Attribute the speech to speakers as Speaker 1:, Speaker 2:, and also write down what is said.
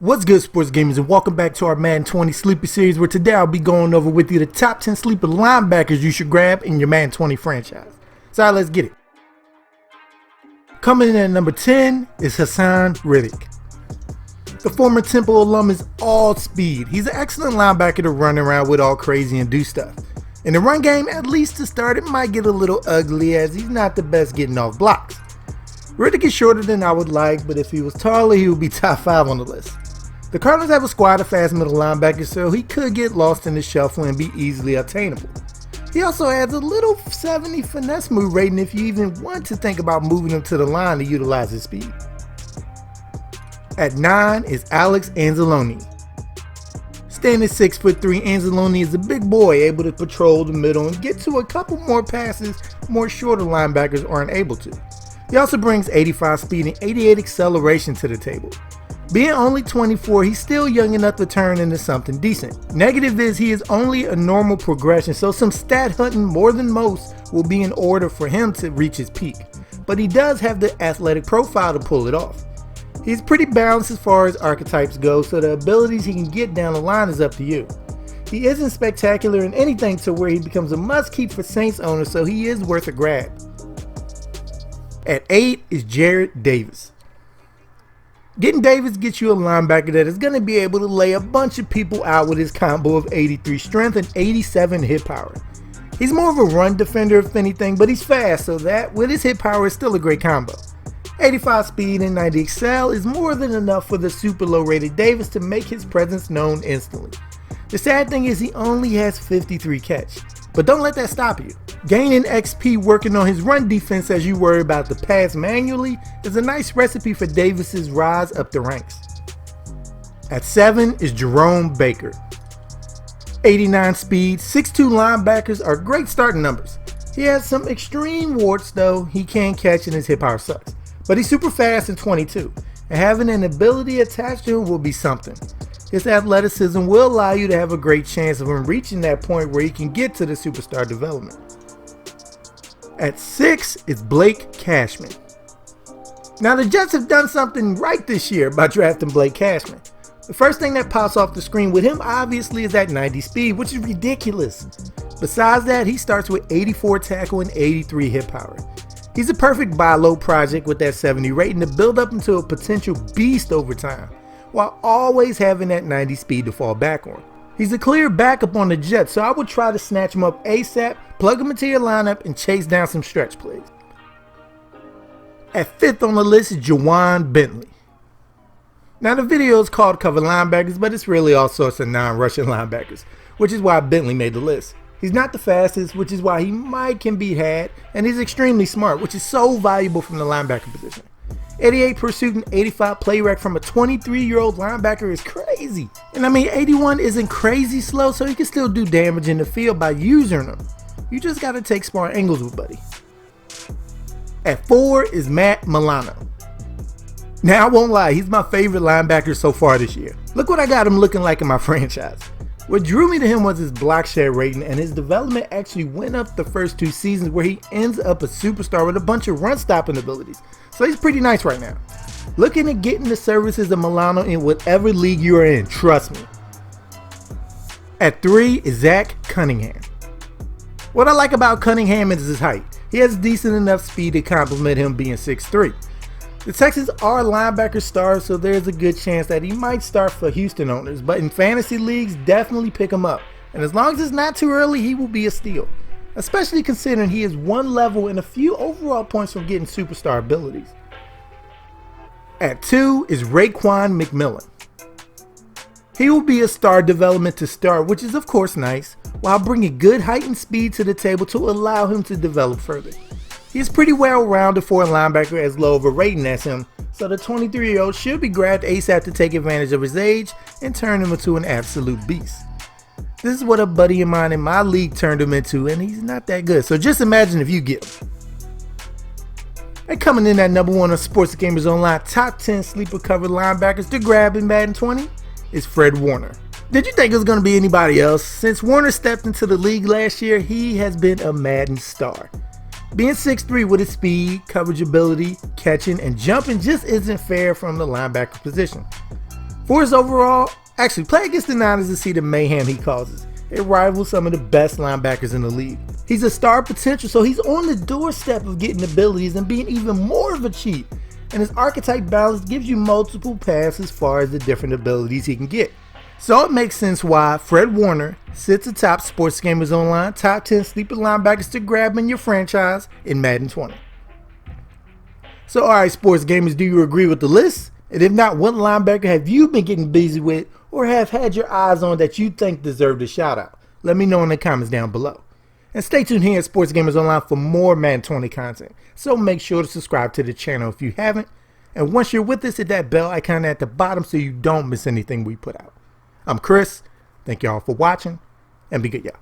Speaker 1: What's good, sports gamers, and welcome back to our Madden 20 Sleeper Series, where today I'll be going over with you the top 10 sleeper linebackers you should grab in your Madden 20 franchise. So let's get it. Coming in at number 10 is HAASON REDDICK. The former Temple alum is all speed. He's an excellent linebacker to run around with all crazy and do stuff. In the run game, at least to start, it might get a little ugly as he's not the best getting off blocks. Reddick is shorter than I would like, but if he was taller, he would be top 5 on the list. The Cardinals have a squad of fast middle linebackers, so he could get lost in the shuffle and be easily obtainable. He also adds a little 70 finesse move rating if you even want to think about moving him to the line to utilize his speed. At 9 is ANZALONE. Standing 6'3", ANZALONE is a big boy able to patrol the middle and get to a couple more passes more shorter linebackers aren't able to. He also brings 85 speed and 88 acceleration to the table. Being only 24, he's still young enough to turn into something decent. Negative is he is only a normal progression, so some stat hunting more than most will be in order for him to reach his peak. But he does have the athletic profile to pull it off. He's pretty balanced as far as archetypes go, so the abilities he can get down the line is up to you. He isn't spectacular in anything to where he becomes a must-keep for Saints owners, so he is worth a grab. At 8 is JARRAD. Getting Davis gets you a linebacker that is going to be able to lay a bunch of people out with his combo of 83 strength and 87 hit power. He's more of a run defender if anything, but he's fast, so that with his hit power is still a great combo. 85 speed and 90 excel is more than enough for the super low rated Davis to make his presence known instantly. The sad thing is he only has 53 catch, but don't let that stop you. Gaining XP working on his run defense as you worry about the pass manually is a nice recipe for Davis's rise up the ranks. At 7 is JEROME Baker. 89 speed, 6'2" linebackers are great starting numbers. He has some extreme warts though, he can't catch and his hit power sucks. But he's super fast in 22, and having an ability attached to him will be something. His athleticism will allow you to have a great chance of him reaching that point where he can get to the superstar development. At 6 is CASHMAN. Now the Jets have done something right this year by drafting CASHMAN. The first thing that pops off the screen with him obviously is that 90 speed, which is ridiculous. Besides that, he starts with 84 tackle and 83 hit power. He's a perfect buy low project with that 70 rating to build up into a potential beast over time, while always having that 90 speed to fall back on. He's a clear backup on the Jets, so I would try to snatch him up ASAP, plug him into your lineup, and chase down some stretch plays. At 5th on the list is JAWHAUN BENTLEY. Now the video is called Cover Linebackers, but it's really all sorts of non-Russian linebackers, which is why Bentley made the list. He's not the fastest, which is why he can be had, and he's extremely smart, which is so valuable from the linebacker position. 88 pursuit and 85 play rec from a 23-year-old linebacker is crazy. And I mean, 81 isn't crazy slow, so he can still do damage in the field by using them. You just gotta take smart angles with buddy. At 4 is MCMILLAN. Now I won't lie, he's my favorite linebacker so far this year. Look what I got him looking like in my franchise. What drew me to him was his block share rating, and his development actually went up the first 2 seasons where he ends up a superstar with a bunch of run stopping abilities. So he's pretty nice right now. Looking at getting the services of Milano in whatever league you are in, trust me. At 3 is CUNNINGHAM. What I like about Cunningham is his height. He has decent enough speed to complement him being 6'3". The Texans are linebacker stars, so there's a good chance that he might start for Houston owners, but in fantasy leagues, definitely pick him up. And as long as it's not too early, he will be a steal. Especially considering he is one level and a few overall points from getting superstar abilities. At 2 is RAEKWON McMillan. He will be a star development to start, which is of course nice, while bringing good height and speed to the table to allow him to develop further. He is pretty well rounded for a linebacker as low of a rating as him, so the 23-year-old should be grabbed ASAP to take advantage of his age and turn him into an absolute beast. This is what a buddy of mine in my league turned him into, and he's not that good, so just imagine if you get him. And coming in at number 1 on Sports Gamers Online top 10 sleeper covered linebackers to grab in Madden 20 is Fred Warner. Did you think it was going to be anybody else? Since Warner stepped into the league last year, he has been a Madden star. Being 6'3" with his speed, coverage ability, catching, and jumping just isn't fair from the linebacker position. For his overall, actually play against the Niners to see the mayhem he causes. They rival some of the best linebackers in the league. He's a star potential, so he's on the doorstep of getting abilities and being even more of a cheat. And his archetype balance gives you multiple paths as far as the different abilities he can get. So it makes sense why Fred Warner sits atop Sports Gamers Online top 10 sleeper linebackers to grab in your franchise in Madden 20. So alright sports gamers, do you agree with the list? And if not, what linebacker have you been getting busy with or have had your eyes on that you think deserved a shout out? Let me know in the comments down below. And stay tuned here at Sports Gamers Online for more Madden 20 content. So make sure to subscribe to the channel if you haven't. And once you're with us, hit that bell icon at the bottom so you don't miss anything we put out. I'm Chris. Thank y'all for watching and be good, y'all.